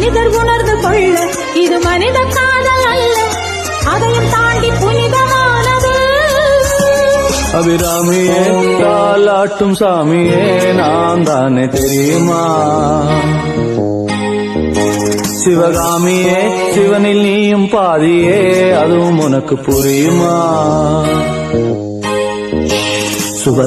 மனிதர் உணர்ந்து கொள்ள இது மனித காதல் அல்ல, அதையும் தாண்டி புனிதமானது. அபிராமியே தாலாட்டும் சாமியே நான் தானே தெரியுமா? சிவகாமியே சிவனில் நீயும் பாதியே அதுவும் உனக்கு புரியுமா?